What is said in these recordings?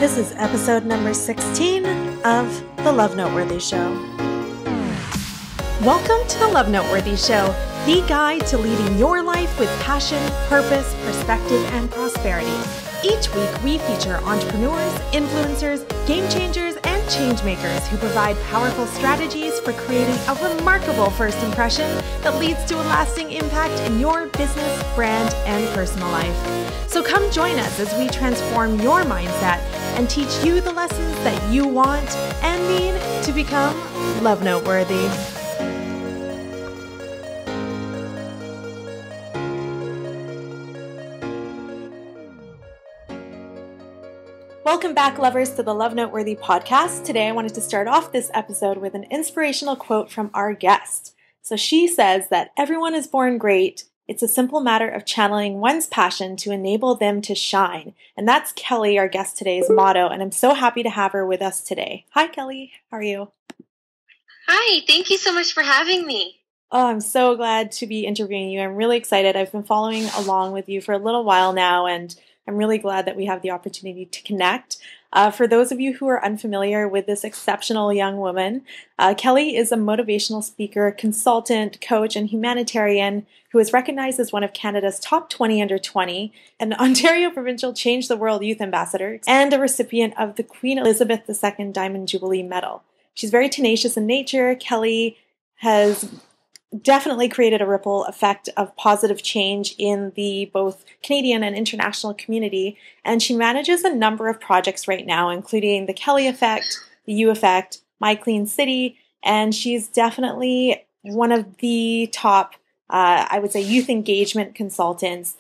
This is episode number 16 of The Love Noteworthy Show. Welcome to The Love Noteworthy Show, the guide to leading your life with passion, purpose, perspective, and prosperity. Each week, we feature entrepreneurs, influencers, game changers, and changemakers who provide powerful strategies for creating a remarkable first impression that leads to a lasting impact in your business, brand, and personal life. So come join us as we transform your mindset and teach you the lessons that you want and need to become love noteworthy. Welcome back, lovers, to the Love Noteworthy podcast. Today, I wanted to start off this episode with an inspirational quote from our guest. So she says that everyone is born great. It's a simple matter of channeling one's passion to enable them to shine. And that's Kelly, our guest today's motto. And I'm so happy to have her with us today. Hi, Kelly. How are you? Hi. Thank you so much for having me. Oh, I'm so glad to be interviewing you. I'm really excited. I've been following along with you for a little while now, and I'm really glad that we have the opportunity to connect. For those of you who are unfamiliar with this exceptional young woman, Kelly is a motivational speaker, consultant, coach, and humanitarian who is recognized as one of Canada's top 20 under 20, an Ontario Provincial Change the World Youth Ambassador, and a recipient of the Queen Elizabeth II Diamond Jubilee Medal. She's very tenacious in nature. Kelly has definitely created a ripple effect of positive change in the both Canadian and international community. And she manages a number of projects right now, including the Kelly Effect, the U Effect, My Clean City, and she's definitely one of the top, I would say, youth engagement consultants,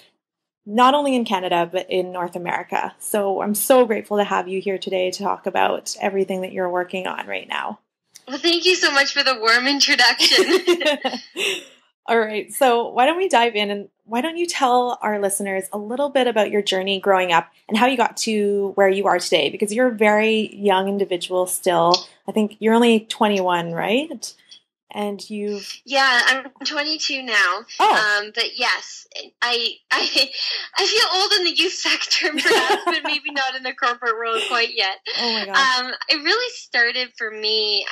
not only in Canada, but in North America. So I'm so grateful to have you here today to talk about everything that you're working on right now. Well, thank you so much for the warm introduction. All right. So why don't we dive in, and why don't you tell our listeners a little bit about your journey growing up and how you got to where you are today? Because you're a very young individual still. I think you're only 21, right? And Yeah, I'm 22 now. Oh. But yes, I feel old in the youth sector, perhaps, but maybe not in the corporate world quite yet. Oh my gosh. It really started for me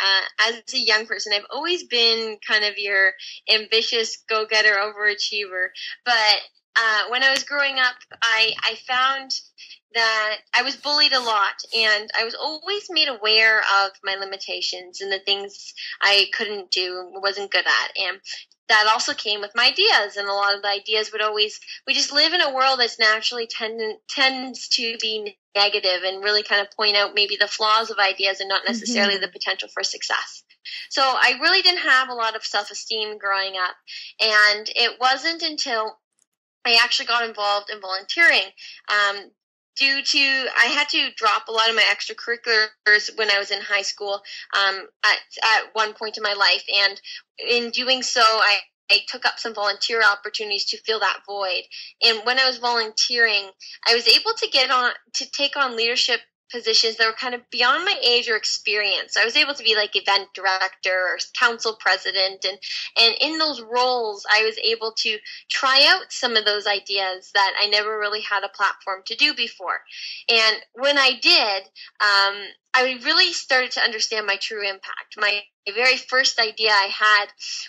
as a young person. I've always been kind of your ambitious go-getter, overachiever. But when I was growing up, I found that I was bullied a lot, and I was always made aware of my limitations and the things I couldn't do, wasn't good at. And that also came with my ideas, and a lot of the ideas we just live in a world that's naturally tends to be negative and really kind of point out maybe the flaws of ideas and not necessarily the potential for success. So I really didn't have a lot of self-esteem growing up, and it wasn't until I actually got involved in volunteering. I had to drop a lot of my extracurriculars when I was in high school at one point in my life. And in doing so, I took up some volunteer opportunities to fill that void. And when I was volunteering, I was able to take on leadership positions that were kind of beyond my age or experience. I was able to be like event director or council president, and in those roles, I was able to try out some of those ideas that I never really had a platform to do before. And when I did, I really started to understand my true impact. My very first idea I had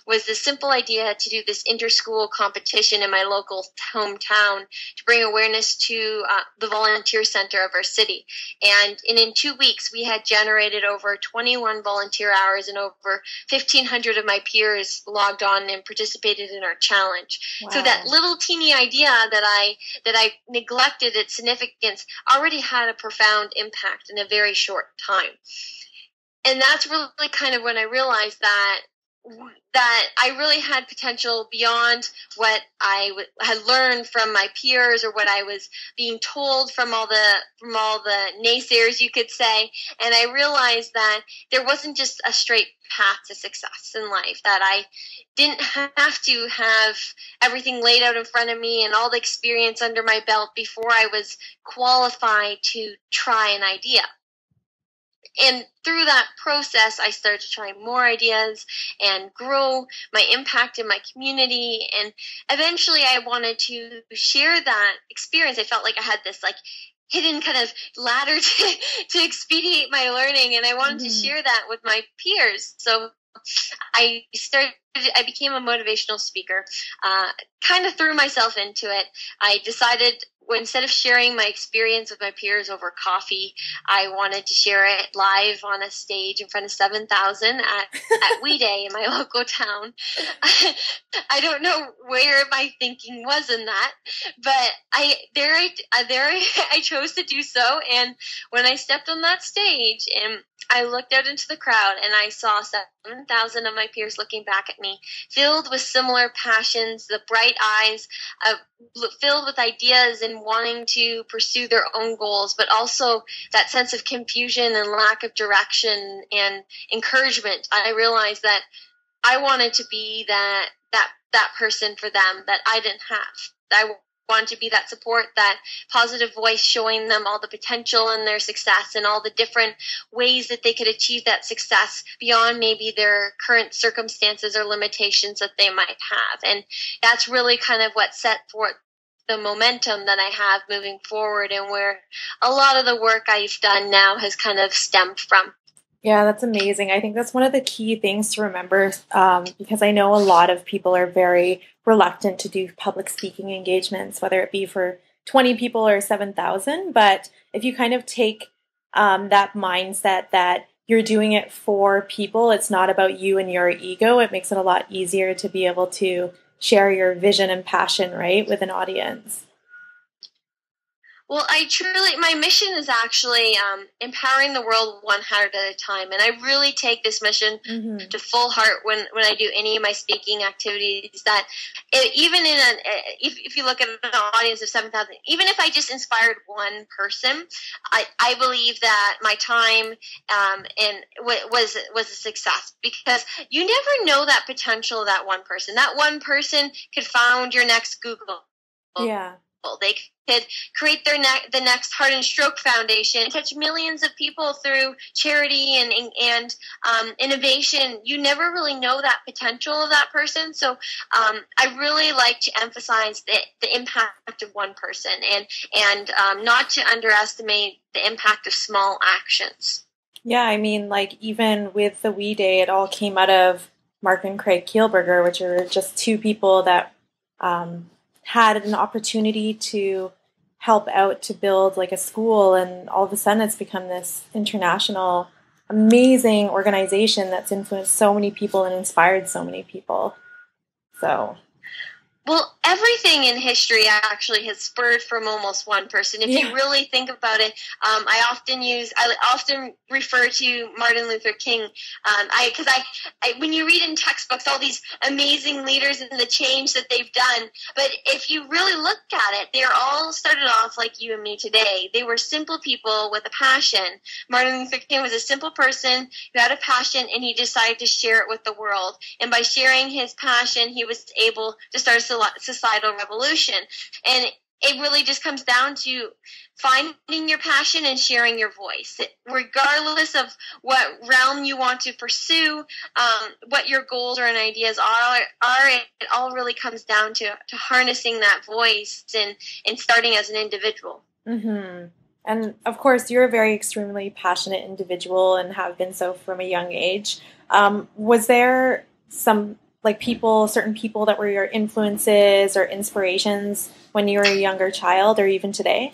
was the simple idea to do this inter-school competition in my local hometown to bring awareness to the volunteer center of our city. And in 2 weeks, we had generated over 21 volunteer hours, and over 1,500 of my peers logged on and participated in our challenge. Wow. So that little teeny idea that I neglected its significance already had a profound impact in a very short time. And that's really kind of when I realized that I really had potential beyond what I had learned from my peers or what I was being told from all the naysayers, you could say. And I realized that there wasn't just a straight path to success in life, that I didn't have to have everything laid out in front of me and all the experience under my belt before I was qualified to try an idea. And through that process, I started to try more ideas and grow my impact in my community. And eventually I wanted to share that experience. I felt like I had this hidden kind of ladder to expedite my learning, and I wanted to share that with my peers. So I became a motivational speaker, kind of threw myself into it. I decided, instead of sharing my experience with my peers over coffee, I wanted to share it live on a stage in front of 7,000 at We Day in my local town. I don't know where my thinking was in that, but I chose to do so. And when I stepped on that stage and I looked out into the crowd and I saw 7,000 of my peers looking back at me, filled with similar passions, the bright eyes, filled with ideas and wanting to pursue their own goals, but also that sense of confusion and lack of direction and encouragement. I realized that I wanted to be that person for them that I didn't have. I wanted to be that support, that positive voice, showing them all the potential in their success and all the different ways that they could achieve that success beyond maybe their current circumstances or limitations that they might have. And that's really kind of what set forth the momentum that I have moving forward, and where a lot of the work I've done now has kind of stemmed from. Yeah, that's amazing. I think that's one of the key things to remember, because I know a lot of people are very reluctant to do public speaking engagements, whether it be for 20 people or 7,000. But if you kind of take that mindset that you're doing it for people, it's not about you and your ego, it makes it a lot easier to be able to share your vision and passion, right, with an audience. Well, my mission is actually empowering the world one heart at a time. And I really take this mission to full heart when I do any of my speaking activities, that even if you look at an audience of 7,000, even if I just inspired one person, I believe that my time was a success, because you never know that potential of that one person. That one person could found your next Google. Yeah. They could create the next Heart and Stroke Foundation, touch millions of people through charity and innovation. You never really know that potential of that person. So I really like to emphasize the impact of one person, and not to underestimate the impact of small actions. Yeah, I mean, like, even with the We Day, it all came out of Mark and Craig Kielberger, which are just two people that had an opportunity to help out to build like a school, and all of a sudden it's become this international, amazing organization that's influenced so many people and inspired so many people. So, well, everything in history actually has spurred from almost one person. If you really think about it, I often refer to Martin Luther King, because when you read in textbooks all these amazing leaders and the change that they've done, but if you really look at it, they're all started off like you and me today. They were simple people with a passion. Martin Luther King was a simple person who had a passion, and he decided to share it with the world. And by sharing his passion, he was able to start a societal revolution. And it really just comes down to finding your passion and sharing your voice, regardless of what realm you want to pursue, what your goals or ideas are. It all really comes down to harnessing that voice and starting as an individual. Mm-hmm. And of course, you're a very extremely passionate individual and have been so from a young age. Was there some certain people that were your influences or inspirations when you were a younger child, or even today?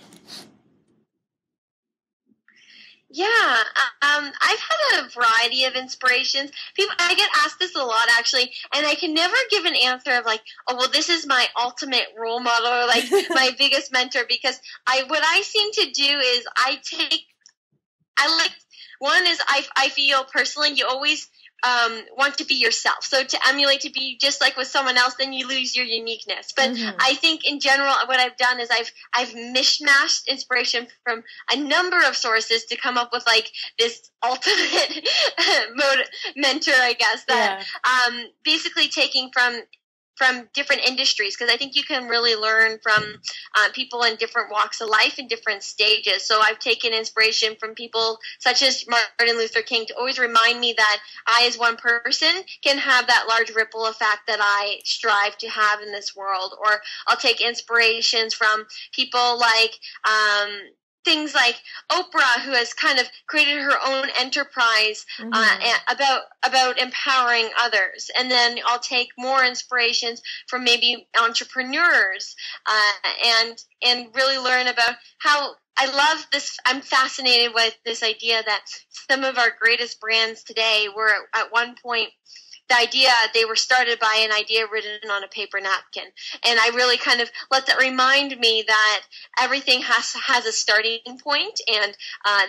Yeah, I've had a variety of inspirations. I get asked this a lot, actually, and I can never give an answer of like, oh, well, this is my ultimate role model or like my biggest mentor, because what I seem to do is I feel personally, you always want to be yourself. So to emulate, to be just like with someone else, then you lose your uniqueness. But I think in general, what I've done is I've mishmashed inspiration from a number of sources to come up with like this ultimate mentor, I guess, that basically taking from different industries, because I think you can really learn from people in different walks of life and different stages. So I've taken inspiration from people such as Martin Luther King to always remind me that I, as one person, can have that large ripple effect that I strive to have in this world. Or I'll take inspirations from people like things like Oprah, who has kind of created her own enterprise about empowering others. And then I'll take more inspirations from maybe entrepreneurs and really learn about how I love this. I'm fascinated with this idea that some of our greatest brands today were at one point they were started by an idea written on a paper napkin. And I really kind of let that remind me that everything has a starting point, and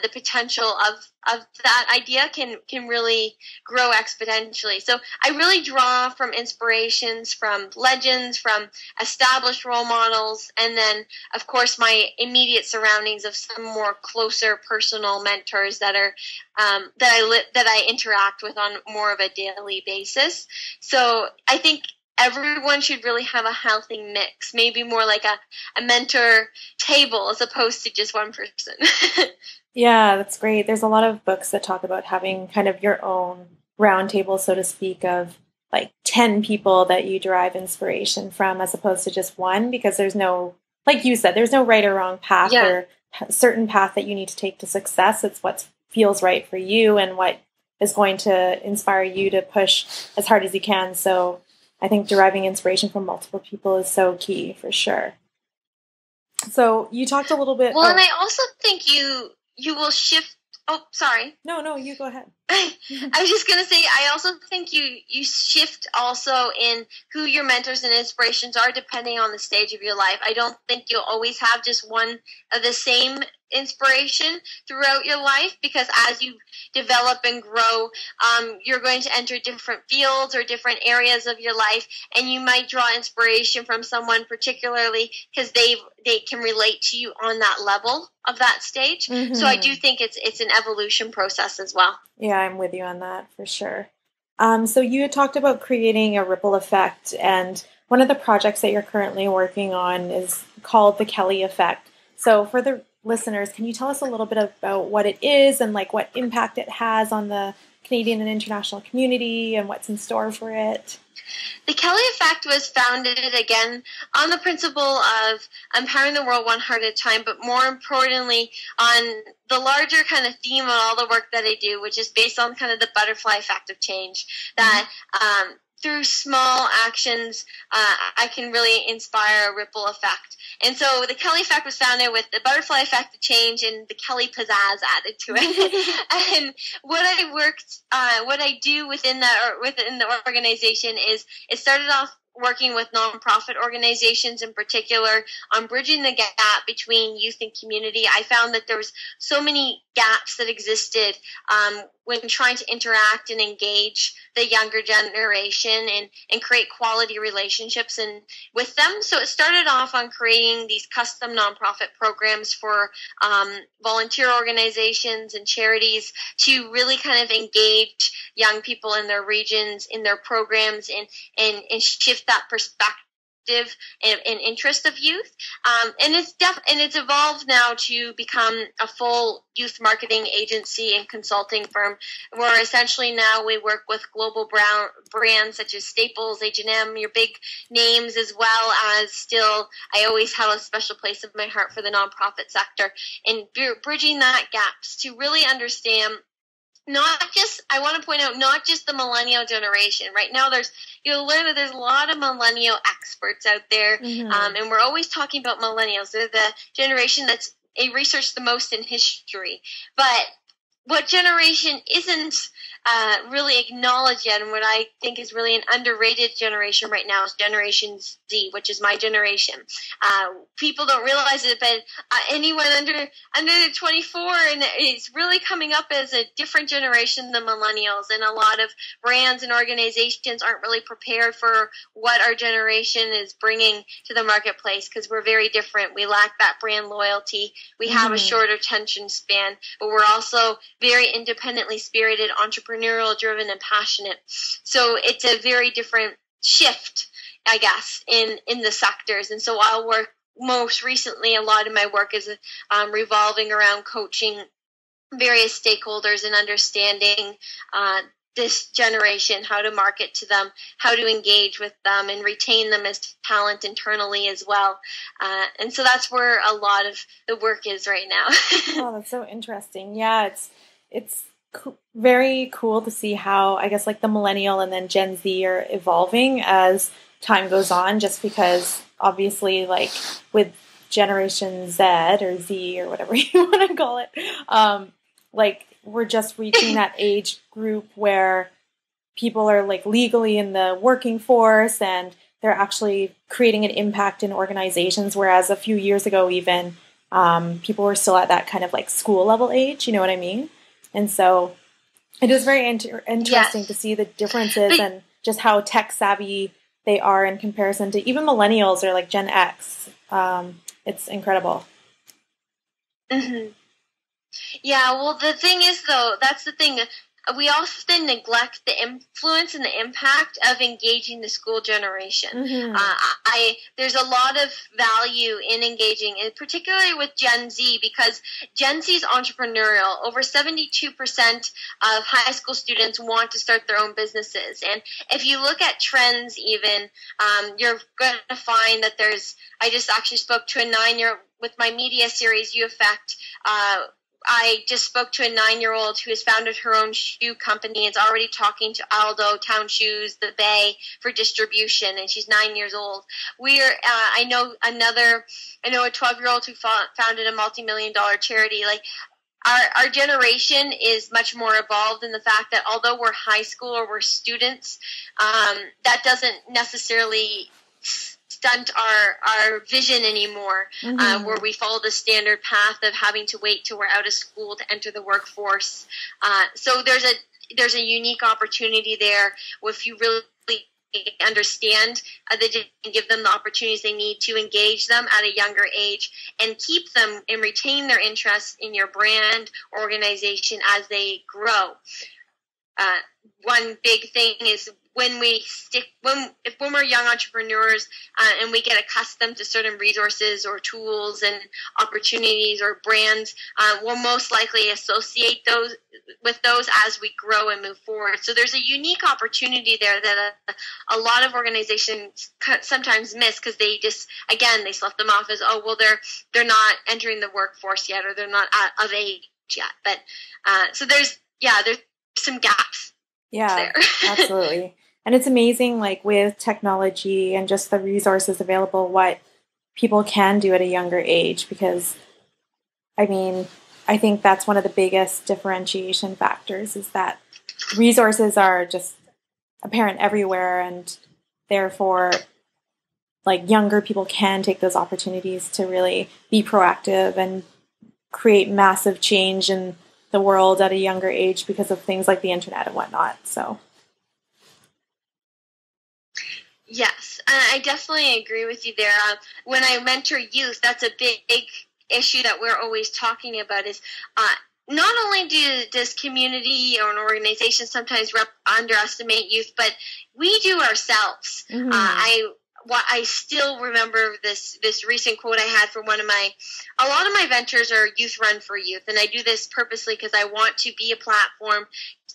the potential of that idea can really grow exponentially. So I really draw from inspirations from legends, from established role models, and then, of course, my immediate surroundings of some more closer personal mentors that are that I interact with on more of a daily basis. So I think everyone should really have a healthy mix, maybe more like a mentor table as opposed to just one person. Yeah, that's great. There's a lot of books that talk about having kind of your own round table, so to speak, of like 10 people that you derive inspiration from as opposed to just one, because there's no, like you said, there's no right or wrong path or certain path that you need to take to success. It's what feels right for you and what is going to inspire you to push as hard as you can. So I think deriving inspiration from multiple people is so key for sure. So you talked a little bit. Well, and I also think you will shift. Oh, sorry. No, you go ahead. I was just going to say, I also think you shift also in who your mentors and inspirations are depending on the stage of your life. I don't think you'll always have just one of the same inspiration throughout your life, because as you develop and grow, you're going to enter different fields or different areas of your life, and you might draw inspiration from someone particularly because they can relate to you on that level of that stage. So I do think it's an evolution process as well. Yeah, I'm with you on that for sure. So you had talked about creating a ripple effect, and one of the projects that you're currently working on is called the Kelly Effect. So for the listeners, can you tell us a little bit about what it is and like what impact it has on the Canadian and international community and what's in store for it? The Kelly Effect was founded, again, on the principle of empowering the world one heart at a time, but more importantly, on the larger kind of theme of all the work that I do, which is based on kind of the butterfly effect of change, that through small actions, I can really inspire a ripple effect. And so the Kelly Effect was founded with the butterfly effect of change and the Kelly pizzazz added to it. And what I do within the organization is it started off working with nonprofit organizations in particular on bridging the gap between youth and community. I found that there was so many gaps that existed when trying to interact and engage the younger generation and create quality relationships with them. So it started off on creating these custom nonprofit programs for volunteer organizations and charities to really kind of engage young people in their regions, in their programs, and shift that perspective and interest of youth. And it's evolved now to become a full youth marketing agency and consulting firm, where essentially now we work with global brands such as Staples, H&M, your big names, as well as still I always have a special place in my heart for the nonprofit sector, and bridging that gaps to really understand I want to point out, not just the millennial generation. Right now, you'll learn that there's a lot of millennial experts out there, and we're always talking about millennials. They're the generation that's researched the most in history. But what generation isn't really acknowledged yet, and what I think is really an underrated generation right now, is Generation Z, which is my generation. People don't realize it, but anyone under 24, and it's really coming up as a different generation than millennials, and a lot of brands and organizations aren't really prepared for what our generation is bringing to the marketplace, because we're very different. We lack that brand loyalty. We have a shorter attention span, but we're also very independently spirited, entrepreneurial driven, and passionate. So it's a very different shift, I guess, in the sectors. And so I'll work most recently, a lot of my work is revolving around coaching various stakeholders and understanding this generation, how to market to them, how to engage with them and retain them as talent internally as well. And so that's where a lot of the work is right now. Oh, that's so interesting. Yeah, it's very cool to see how, I guess, like the millennial and then Gen Z are evolving as time goes on, just because obviously, like with Generation Z or Z or whatever you want to call it, like we're just reaching that age group where people are like legally in the working force and they're actually creating an impact in organizations. Whereas a few years ago, even people were still at that kind of like school level age, you know what I mean? And so it is very interesting to see the differences and just how tech savvy they are in comparison to even millennials or like Gen X. It's incredible. Mm-hmm. Yeah, well, the thing is, though, that's the thing. We often neglect the influence and the impact of engaging the school generation. Mm-hmm. There's a lot of value in engaging, and particularly with Gen Z, because Gen Z is entrepreneurial. Over 72% of high school students want to start their own businesses. And if you look at trends even, you're going to find that I just actually spoke to a 9-year-old with my media series, You Effect. I just spoke to a 9-year-old who has founded her own shoe company and is already talking to Aldo, Town Shoes, The Bay for distribution, and she's 9 years old. I know a 12-year-old who founded a multi-million-dollar charity. Like our generation is much more evolved in the fact that although we're high school or we're students, that doesn't necessarily stunt our vision anymore, mm-hmm. Where we follow the standard path of having to wait till we're out of school to enter the workforce. So there's a unique opportunity there if you really understand and give them the opportunities they need to engage them at a younger age and keep them and retain their interest in your brand organization as they grow. One big thing is when we're young entrepreneurs and we get accustomed to certain resources or tools and opportunities or brands, we'll most likely associate those as we grow and move forward. So there's a unique opportunity there that a lot of organizations sometimes miss because they slough them off as, oh, well, they're not entering the workforce yet, or they're not of age yet. But so there's some gaps. Yeah, there. Absolutely. And it's amazing, like with technology and just the resources available, what people can do at a younger age, because I mean, I think that's one of the biggest differentiation factors is that resources are just apparent everywhere, and therefore like younger people can take those opportunities to really be proactive and create massive change in the world at a younger age because of things like the internet and whatnot. So yes, I definitely agree with you there. When I mentor youth, that's a big issue that we're always talking about is not only does community or an organization sometimes underestimate youth, but we do ourselves. Mm-hmm. I still remember this recent quote I had from a lot of my ventures are youth run for youth. And I do this purposely because I want to be a platform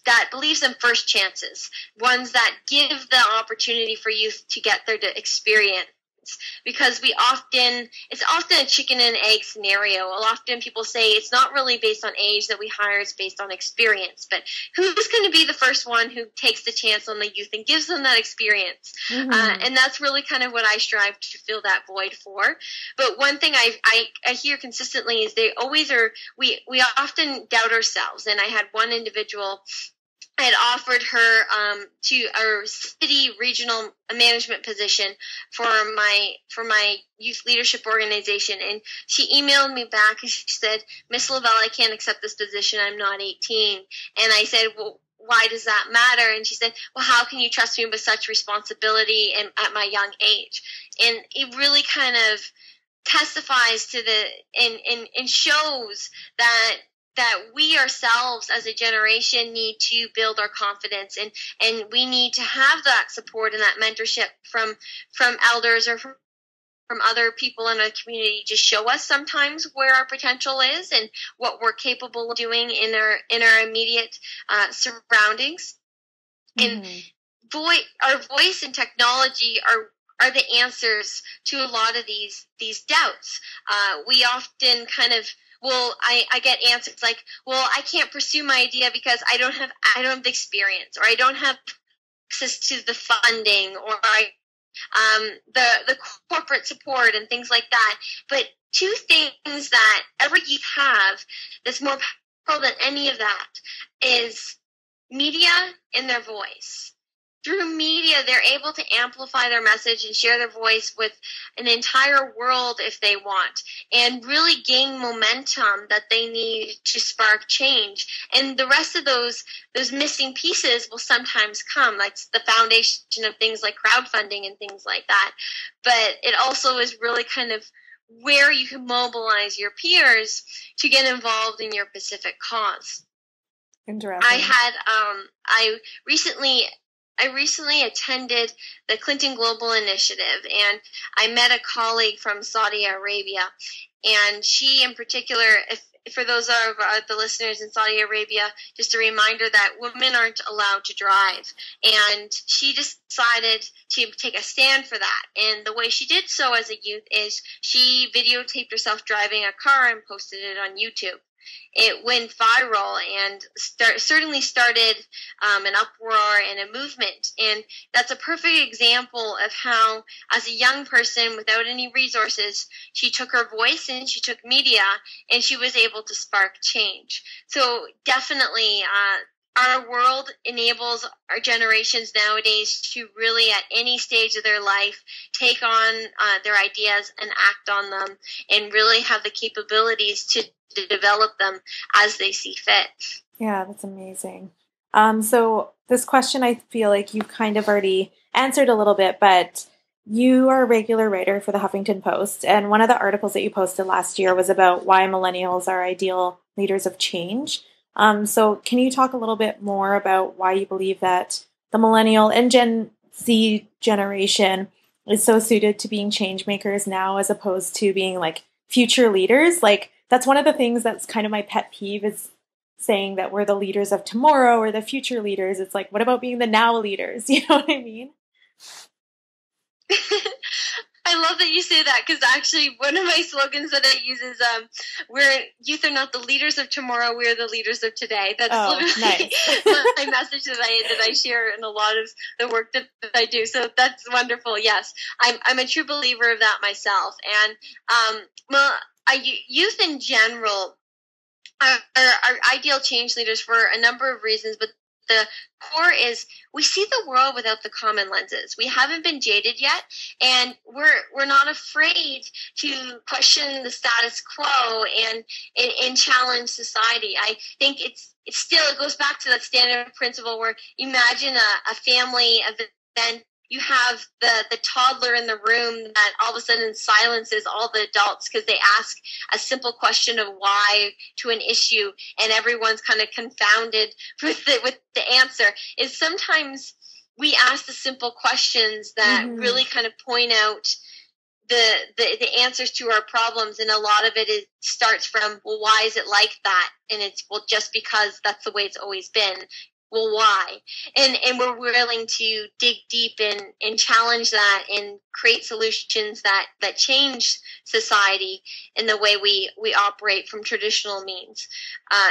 that believes in first chances, ones that give the opportunity for youth to get their experience. Because it's often a chicken and egg scenario. Often people say it's not really based on age that we hire, it's based on experience. But who's going to be the first one who takes the chance on the youth and gives them that experience? Mm-hmm. And that's really kind of what I strive to fill that void for. But one thing I hear consistently is they always are, we often doubt ourselves. And I had one individual, I had offered her to a city regional management position for my youth leadership organization, and she emailed me back and she said, "Miss Lovell, I can't accept this position. I'm not 18." And I said, "Well, why does that matter?" And she said, "Well, how can you trust me with such responsibility and at my young age?" And it really kind of testifies to and shows that we ourselves as a generation need to build our confidence, and we need to have that support and that mentorship from elders or from other people in our community to show us sometimes where our potential is and what we're capable of doing in our immediate surroundings. And Mm-hmm. our voice and technology are the answers to a lot of these doubts. We often kind of, I get answers like, well, I can't pursue my idea because I don't have the experience, or I don't have access to the funding, or the corporate support and things like that. But two things that every youth have that's more powerful than any of that is media and their voice. Through media, they're able to amplify their message and share their voice with an entire world if they want, and really gain momentum that they need to spark change. And the rest of those missing pieces will sometimes come, like the foundation of things like crowdfunding and things like that. But it also is really kind of where you can mobilize your peers to get involved in your specific cause. Interesting. I recently attended the Clinton Global Initiative, and I met a colleague from Saudi Arabia. And she in particular, for those of the listeners in Saudi Arabia, just a reminder that women aren't allowed to drive. And she decided to take a stand for that. And the way she did so as a youth is she videotaped herself driving a car and posted it on YouTube. It went viral and certainly started an uproar and a movement. And that's a perfect example of how, as a young person without any resources, she took her voice and she took media, and she was able to spark change. So definitely, our world enables our generations nowadays to really, at any stage of their life, take on their ideas and act on them, and really have the capabilities to develop them as they see fit. Yeah, that's amazing. So this question, I feel like you kind of already answered a little bit, but you are a regular writer for the Huffington Post, and one of the articles that you posted last year was about why millennials are ideal leaders of change. So can you talk a little bit more about why you believe that the millennial and Gen Z generation is so suited to being change makers now, as opposed to being like future leaders? Like, that's one of the things that's kind of my pet peeve, is saying that we're the leaders of tomorrow or the future leaders. It's like, what about being the now leaders? You know what I mean? I love that you say that, because actually one of my slogans that I use is youth are not the leaders of tomorrow, we're the leaders of today. That's literally nice. my message that I share in a lot of the work that I do. So that's wonderful. Yes, I'm a true believer of that myself. And youth in general are ideal change leaders for a number of reasons, but the core is we see the world without the common lenses. We haven't been jaded yet, and we're not afraid to question the status quo and challenge society. I think it goes back to that standard principle where imagine a family event. You have the toddler in the room that all of a sudden silences all the adults because they ask a simple question of why to an issue, and everyone's kind of confounded with the answer. Is sometimes we ask the simple questions that really kind of point out the answers to our problems, and a lot of it starts from, well, why is it like that? And it's, well, just because that's the way it's always been. Well, why? And we're willing to dig deep and challenge that and create solutions that change society in the way we operate from traditional means.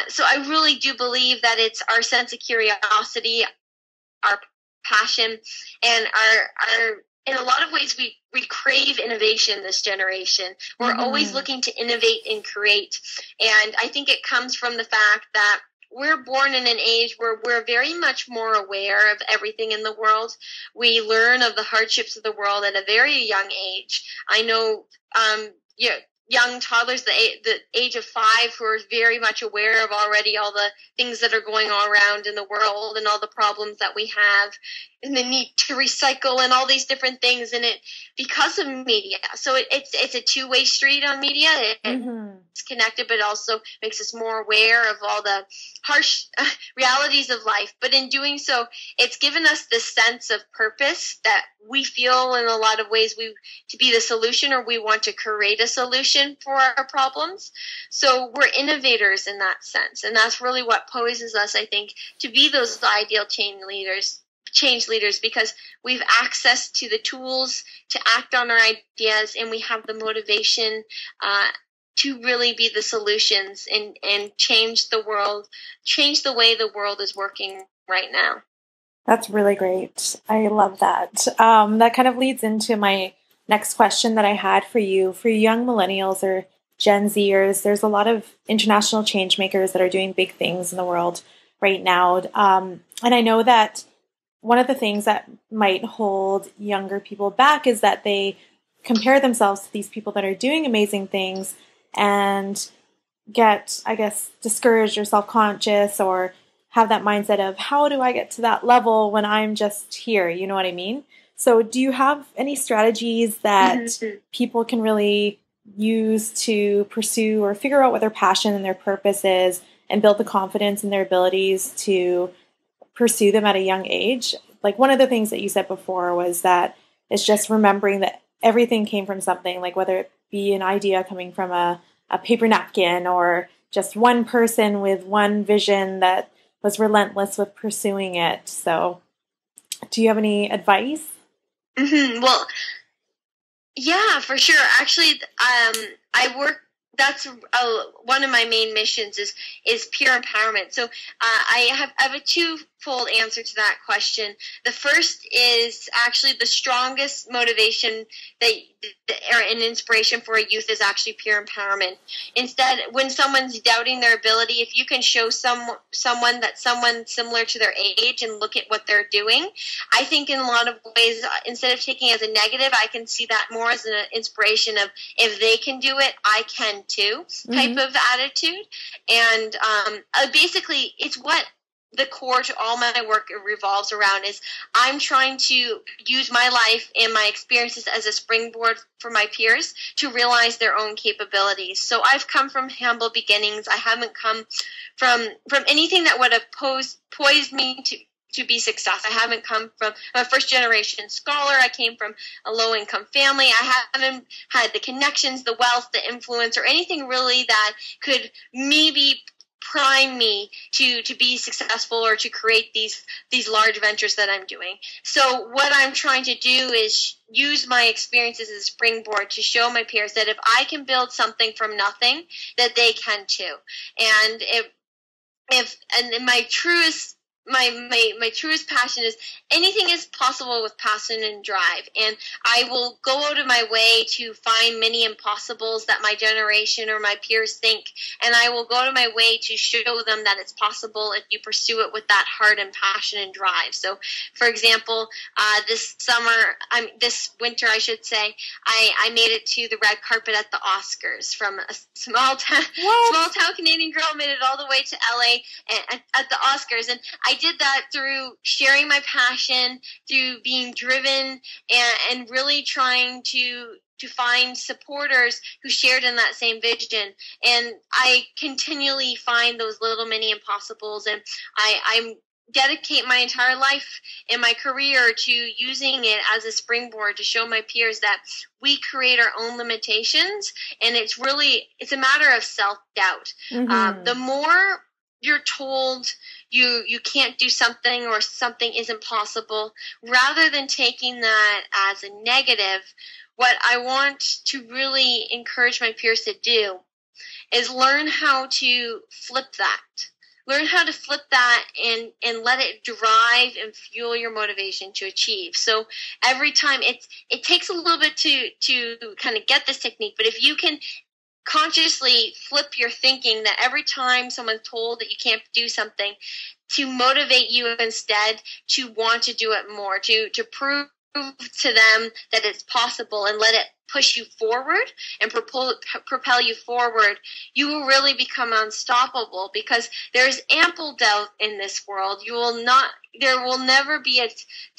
So I really do believe that it's our sense of curiosity, our passion, and our in a lot of ways we crave innovation this generation. We're always looking to innovate and create. And I think it comes from the fact that we're born in an age where we're very much more aware of everything in the world. We learn of the hardships of the world at a very young age. I know young toddlers, the age of 5, who are very much aware of already all the things that are going on around in the world and all the problems that we have and the need to recycle and all these different things, and it because of media. So it's a two-way street on media. It's connected, but also makes us more aware of all the harsh realities of life. But in doing so, it's given us this sense of purpose that we feel in a lot of ways to be the solution, or we want to create a solution for our problems. So we're innovators in that sense, and that's really what poses us, I think, to be those ideal change leaders change leaders because we've access to the tools to act on our ideas, and we have the motivation to really be the solutions and change the world, change the way the world is working right now. That's really great. I love that. That kind of leads into my next question that I had for you. For young millennials or Gen Zers, there's a lot of international change makers that are doing big things in the world right now. And I know that one of the things that might hold younger people back is that they compare themselves to these people that are doing amazing things and get, I guess, discouraged or self-conscious or have that mindset of how do I get to that level when I'm just here? You know what I mean? So do you have any strategies that people can really use to pursue or figure out what their passion and their purpose is and build the confidence in their abilities to pursue them at a young age? Like one of the things that you said before was that it's just remembering that everything came from something, like whether it be an idea coming from a paper napkin or just one person with one vision that was relentless with pursuing it. So do you have any advice? Well, yeah, for sure. Actually, I work, that's one of my main missions is peer empowerment. So I have a twofold answer to that question. The first is actually the strongest motivation or an inspiration for a youth is actually peer empowerment. Instead, when someone's doubting their ability, if you can show someone similar to their age and look at what they're doing, I think in a lot of ways, instead of taking it as a negative, I can see that more as an inspiration of if they can do it, I can too type of attitude. And basically, it's what the core to all my work revolves around is I'm trying to use my life and my experiences as a springboard for my peers to realize their own capabilities. So I've come from humble beginnings. I haven't come from anything that would have poised me to be success. I haven't come from a first generation scholar. I came from a low income family. I haven't had the connections, the wealth, the influence, or anything really that could maybe prime me to be successful or to create these large ventures that I'm doing. So what I'm trying to do is use my experiences as a springboard to show my peers that if I can build something from nothing, that they can too. And my truest passion is anything is possible with passion and drive. And I will go out of my way to find many impossibles that my generation or my peers think. And I will go out of my way to show them that it's possible if you pursue it with that heart and passion and drive. So, for example, this winter, I should say, I made it to the red carpet at the Oscars from a small town Canadian girl, made it all the way to LA at the Oscars. And I did that through sharing my passion, through being driven, and really trying to find supporters who shared in that same vision. And I continually find those little mini impossibles, and I dedicate my entire life and my career to using it as a springboard to show my peers that we create our own limitations, and it's a matter of self-doubt. The more you're told you can't do something or something isn't possible, rather than taking that as a negative, what I want to really encourage my peers to do is learn how to flip that. Learn how to flip that and let it drive and fuel your motivation to achieve. So every time it takes a little bit to kind of get this technique, but if you can consciously flip your thinking that every time someone's told that you can't do something, to motivate you instead to want to do it more, to prove to them that it's possible and let it push you forward and propel you forward, you will really become unstoppable, because there's ample doubt in this world. There will never be a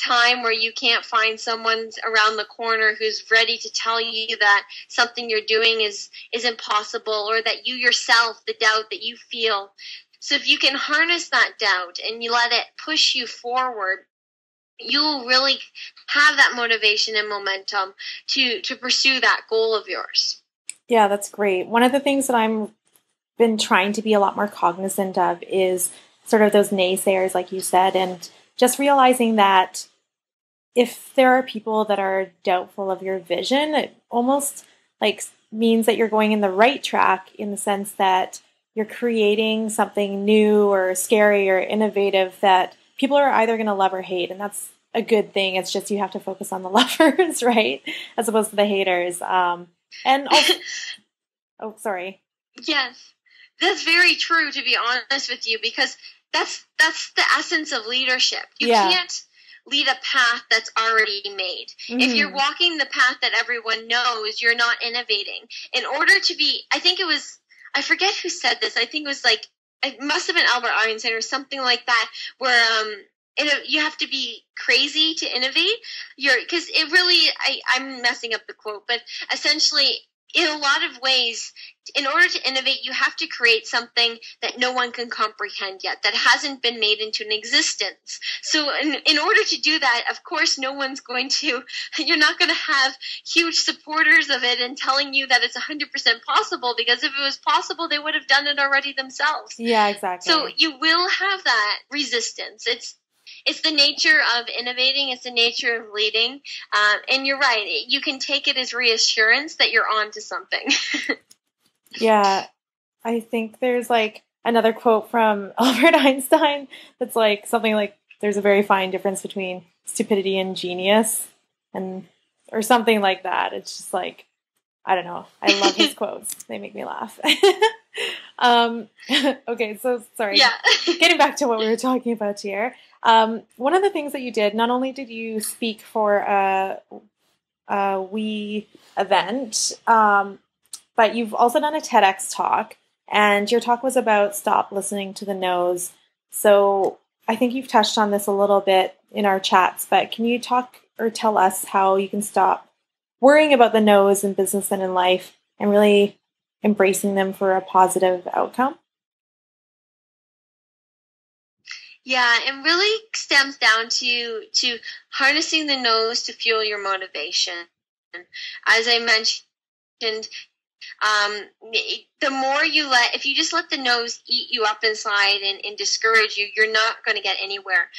time where you can't find someone around the corner who's ready to tell you that something you're doing is impossible, or that you yourself, the doubt that you feel. So if you can harness that doubt and you let it push you forward, you'll really have that motivation and momentum to pursue that goal of yours. Yeah, that's great. One of the things that I'm been trying to be a lot more cognizant of is sort of those naysayers, like you said, and just realizing that if there are people that are doubtful of your vision, it almost like means that you're going in the right track, in the sense that you're creating something new or scary or innovative that people are either going to love or hate. And that's a good thing. It's just you have to focus on the lovers, right? As opposed to the haters. And also, oh, sorry. Yes, that's very true, to be honest with you, because that's the essence of leadership. You can't lead a path that's already made. If you're walking the path that everyone knows, you're not innovating. In order to be, I forget who said this. I think it was it must have been Albert Einstein or something like that, where you have to be crazy to innovate. Because it really, I'm messing up the quote, but essentially, in a lot of ways, in order to innovate, you have to create something that no one can comprehend yet, that hasn't been made into an existence. So in order to do that, of course, you're not going to have huge supporters of it and telling you that it's 100% possible, because if it was possible, they would have done it already themselves. Yeah, exactly. So you will have that resistance. It's the nature of innovating. It's the nature of leading. And you're right. You can take it as reassurance that you're on to something. Yeah. I think there's another quote from Albert Einstein that's something like, there's a very fine difference between stupidity and genius, or something like that. It's just I don't know. I love his quotes. They make me laugh. Okay. So sorry. Yeah. Getting back to what we were talking about here. One of the things that you did, not only did you speak for a WE event, but you've also done a TEDx talk, and your talk was about stop listening to the no's. So I think you've touched on this a little bit in our chats, but can you talk or tell us how you can stop worrying about the no's in business and in life and really embracing them for a positive outcome? Yeah, it really stems down to harnessing the no's to fuel your motivation. As I mentioned, the more if you just let the no's eat you up inside and discourage you, you're not going to get anywhere.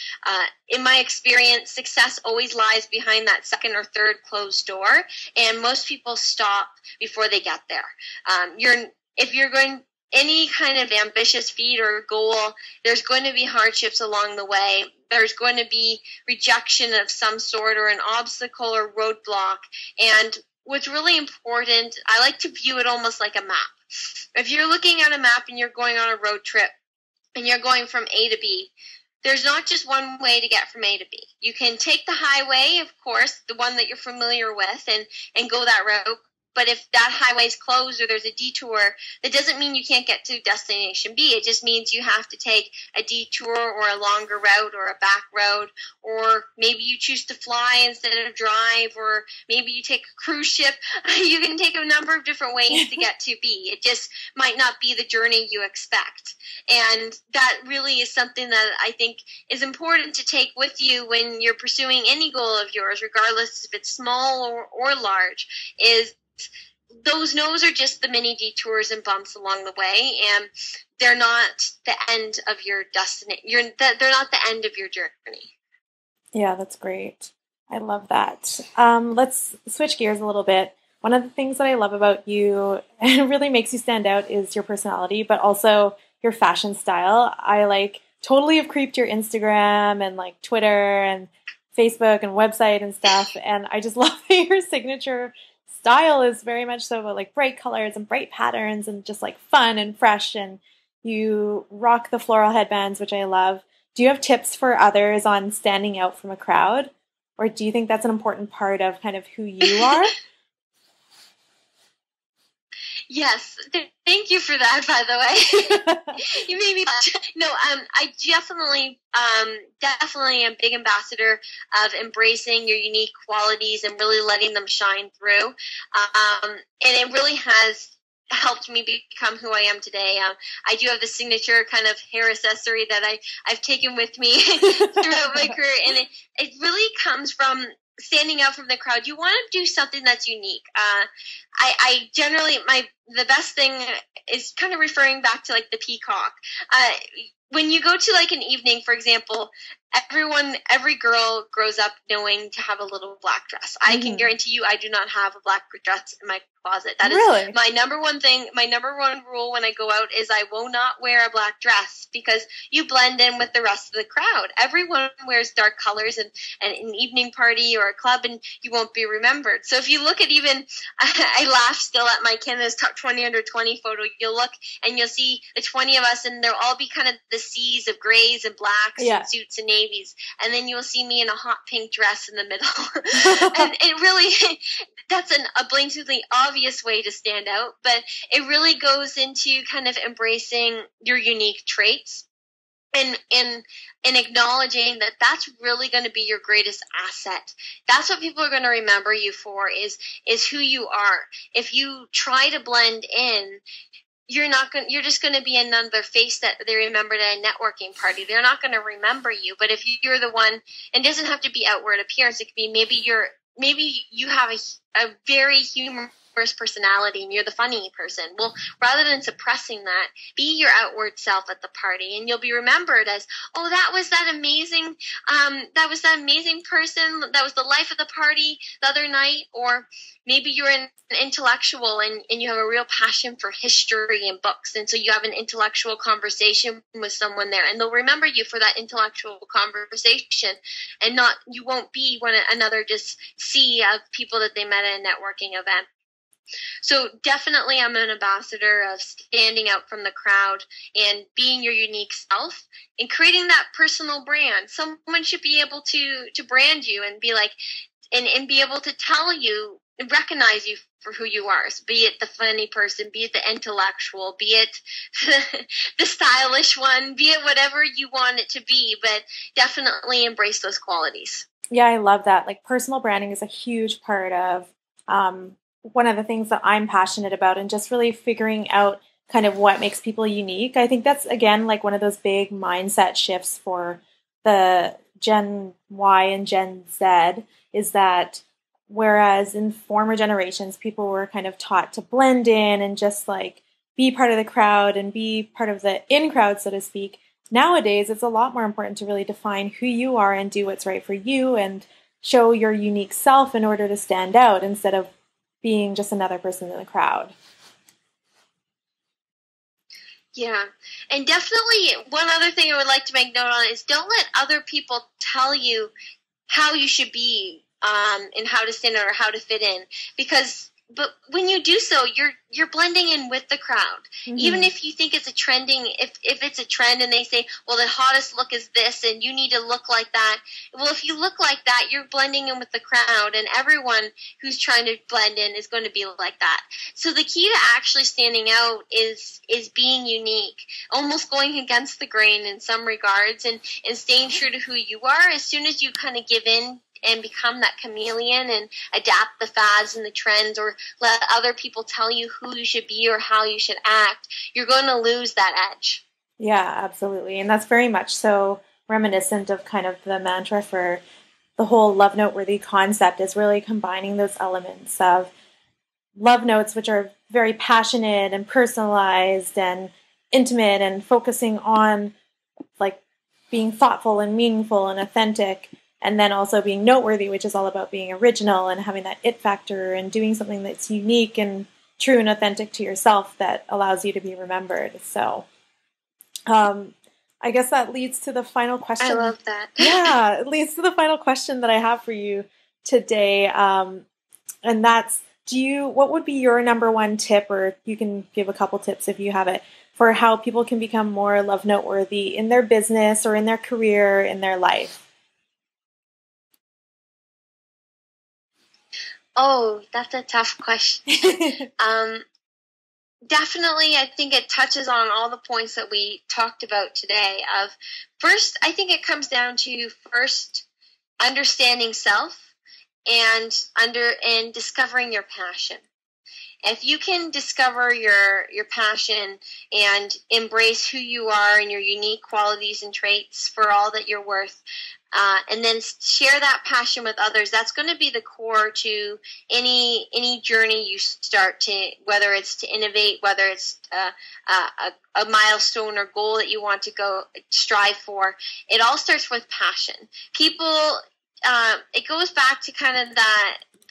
In my experience, success always lies behind that second or third closed door, and most people stop before they get there. If you're going any kind of ambitious feat or goal, there's going to be hardships along the way. There's going to be rejection of some sort, or an obstacle or roadblock. And what's really important, I like to view it almost like a map. If you're looking at a map and you're going on a road trip and you're going from A to B, there's not just one way to get from A to B. You can take the highway, of course, the one that you're familiar with, and go that route. But if that highway is closed or there's a detour, that doesn't mean you can't get to destination B. It just means you have to take a detour or a longer route or a back road, or maybe you choose to fly instead of drive, or maybe you take a cruise ship. You can take a number of different ways to get to B. It just might not be the journey you expect. And that really is something that I think is important to take with you when you're pursuing any goal of yours, regardless if it's small or large, is those no's are just the mini detours and bumps along the way, and they're not the end of your destiny. They're not the end of your journey. Yeah, that's great. I love that. Let's switch gears a little bit. One of the things that I love about you and really makes you stand out is your personality, but also your fashion style. I totally have creeped your Instagram and Twitter and Facebook and website and stuff, and I just love that your signature style is very much so about bright colors and bright patterns and just fun and fresh, and you rock the floral headbands, which I love. Do you have tips for others on standing out from a crowd, or do you think that's an important part of kind of who you are? Yes, thank you for that, by the way. You made me laugh. No, I definitely am a big ambassador of embracing your unique qualities and really letting them shine through. And it really has helped me become who I am today. I do have the signature kind of hair accessory that I've taken with me throughout my career, and it really comes from standing out from the crowd. You want to do something that's unique. I generally, the best thing is kind of referring back to the peacock. when you go to like an evening, for example, every girl grows up knowing to have a little black dress. I can guarantee you I do not have a black dress in my closet. That Really? is my number one thing. My number one rule when I go out is I will not wear a black dress, because you blend in with the rest of the crowd. Everyone wears dark colors and an evening party or a club, and you won't be remembered. So if you look at even, I laugh still at my Canada's Top 20 Under 20 photo, you'll look and you'll see the 20 of us, and they'll all be kind of the seas of grays and blacks and suits and navies. And then you'll see me in a hot pink dress in the middle. And it really, that's a blatantly obvious way to stand out, but it really goes into kind of embracing your unique traits and acknowledging that that's really going to be your greatest asset. That's what people are going to remember you for, is who you are. If you try to blend in, you're just going to be another face that they remembered at a networking party. They're not going to remember you. But if you're the one, and it doesn't have to be outward appearance, it could be maybe you have a very humorous personality and you're the funny person. Well, rather than suppressing that, be your outward self at the party, and you'll be remembered as, oh, that was that amazing person, that was the life of the party the other night. Or maybe you're an intellectual and you have a real passion for history and books, and so you have an intellectual conversation with someone there, and they'll remember you for that intellectual conversation, and you won't be another just sea of people that they met at a networking event. So definitely I'm an ambassador of standing out from the crowd and being your unique self and creating that personal brand. Someone should be able to brand you and be like, and be able to tell you and recognize you for who you are. So be it the funny person, be it the intellectual, be it the stylish one, be it whatever you want it to be, but definitely embrace those qualities. Yeah, I love that. Like, personal branding is a huge part of one of the things that I'm passionate about, and just really figuring out kind of what makes people unique. I think that's, again, like one of those big mindset shifts for the Gen Y and Gen Z, is that whereas in former generations, people were kind of taught to blend in and just like be part of the crowd and be part of the in crowd, so to speak. Nowadays, it's a lot more important to really define who you are and do what's right for you and show your unique self in order to stand out, instead of being just another person in the crowd. Yeah. And definitely one other thing I would like to make note on is don't let other people tell you how you should be and how to stand out or how to fit in. But when you do so, you're blending in with the crowd. Mm-hmm. Even if you think it's if it's a trend and they say, well, the hottest look is this and you need to look like that. Well, if you look like that, you're blending in with the crowd, and everyone who's trying to blend in is going to be like that. So the key to actually standing out is being unique, almost going against the grain in some regards, and staying true to who you are. As soon as you kind of give in and become that chameleon and adapt the fads and the trends, or let other people tell you who you should be or how you should act, you're going to lose that edge. Yeah, absolutely. And that's very much so reminiscent of kind of the mantra for the whole love noteworthy concept, is really combining those elements of love notes, which are very passionate and personalized and intimate and focusing on like being thoughtful and meaningful and authentic. And then also being noteworthy, which is all about being original and having that it factor and doing something that's unique and true and authentic to yourself that allows you to be remembered. So I guess that leads to the final question. I love that. Yeah, it leads to the final question that I have for you today. And that's, what would be your number one tip, or you can give a couple tips if you have it, for how people can become more love noteworthy in their business or in their career, in their life? Oh, that's a tough question. Definitely, I think it touches on all the points that we talked about today. First, I think it comes down to first understanding self and discovering your passion. If you can discover your passion and embrace who you are and your unique qualities and traits for all that you're worth, and then share that passion with others. That's going to be the core to any journey you start to, whether it's to innovate, whether it's a milestone or goal that you want to go strive for. It all starts with passion. People, it goes back to kind of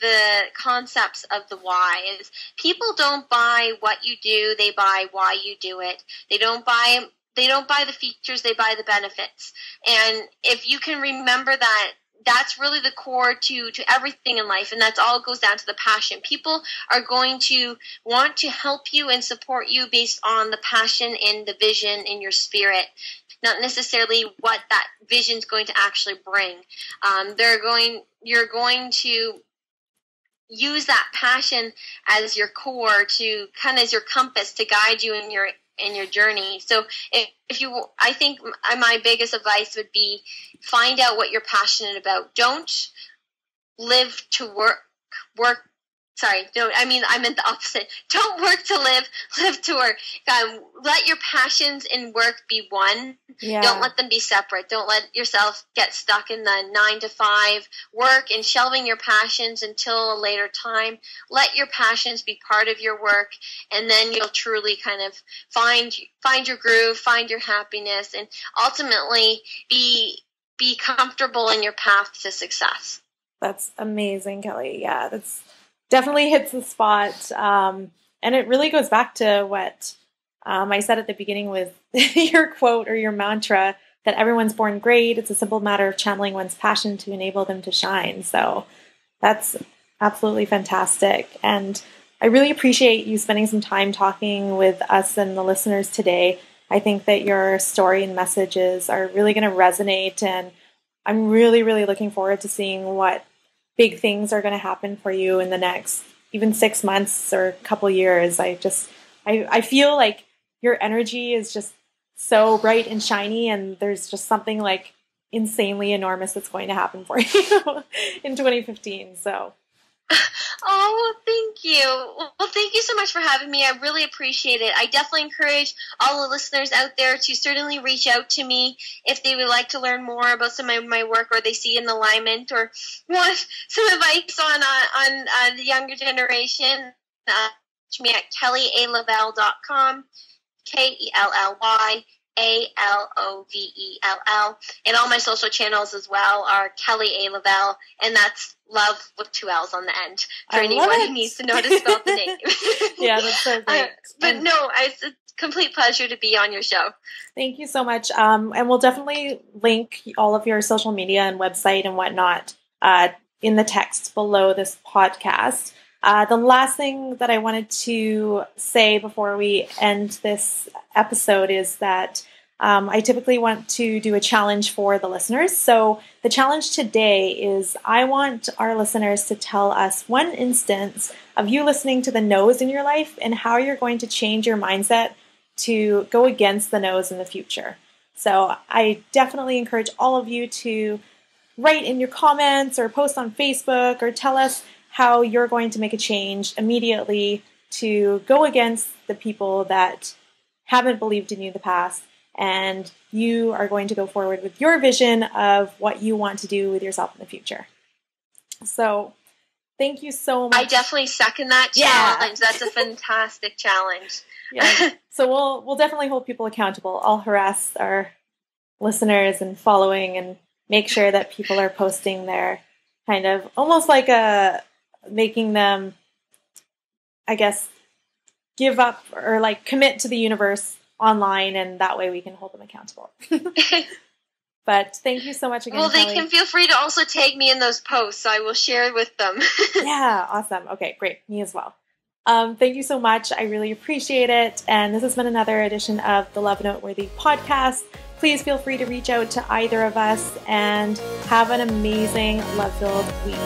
the concepts of the why. Is people don't buy what you do, they buy why you do it. They don't buy the features, they buy the benefits. And if you can remember that, that's really the core to everything in life, and that's all goes down to the passion. People are going to want to help you and support you based on the passion and the vision in your spirit, not necessarily what that vision is going to actually bring. You're going to use that passion as your core, to kind of as your compass to guide you in your journey. So I think my biggest advice would be, find out what you're passionate about. Don't live to work. Sorry, I meant the opposite. Don't work to live to work. Let your passions and work be one. Yeah. Don't let them be separate. Don't let yourself get stuck in the 9-to-5 work and shelving your passions until a later time. Let your passions be part of your work, and then you'll truly kind of find your groove, find your happiness, and ultimately be comfortable in your path to success. That's amazing, Kelly. Yeah, that's definitely hits the spot. And it really goes back to what I said at the beginning with your quote or your mantra, that everyone's born great. It's a simple matter of channeling one's passion to enable them to shine. So that's absolutely fantastic. And I really appreciate you spending some time talking with us and the listeners today. I think that your story and messages are really going to resonate, and I'm really, really looking forward to seeing what big things are going to happen for you in the next even 6 months or a couple years. I feel like your energy is just so bright and shiny, and there's just something like insanely enormous that's going to happen for you in 2015. So. Oh, thank you. Well, thank you so much for having me. I really appreciate it. I definitely encourage all the listeners out there to certainly reach out to me if they would like to learn more about some of my work, or they see an alignment, or want some advice on the younger generation. Reach me at kellyalovell.com, KELLYALOVELL, and all my social channels as well are Kelly A. Lovell, and that's love with 2 L's on the end for anyone who needs to know how to spell the name. Yeah, that's so great. But no, it's a complete pleasure to be on your show. Thank you so much. And we'll definitely link all of your social media and website and whatnot in the text below this podcast. The last thing that I wanted to say before we end this episode is that I typically want to do a challenge for the listeners. So the challenge today is, I want our listeners to tell us one instance of you listening to the no's in your life and how you're going to change your mindset to go against the no's in the future. So I definitely encourage all of you to write in your comments or post on Facebook or tell us how you're going to make a change immediately to go against the people that haven't believed in you in the past, and you are going to go forward with your vision of what you want to do with yourself in the future. So thank you so much. I definitely second that challenge. Yeah. That's a fantastic challenge. Yeah. So we'll definitely hold people accountable. I'll harass our listeners and following and make sure that people are posting their kind of almost like making them, I guess, give up or like commit to the universe online, and that way we can hold them accountable. But thank you so much again. Well, they Kelly. can feel free to also tag me in those posts. I will share with them. Yeah, awesome. Okay, great. Me as well. Thank you so much. I really appreciate it. And this has been another edition of the Love Noteworthy podcast. Please feel free to reach out to either of us, and have an amazing love-filled week.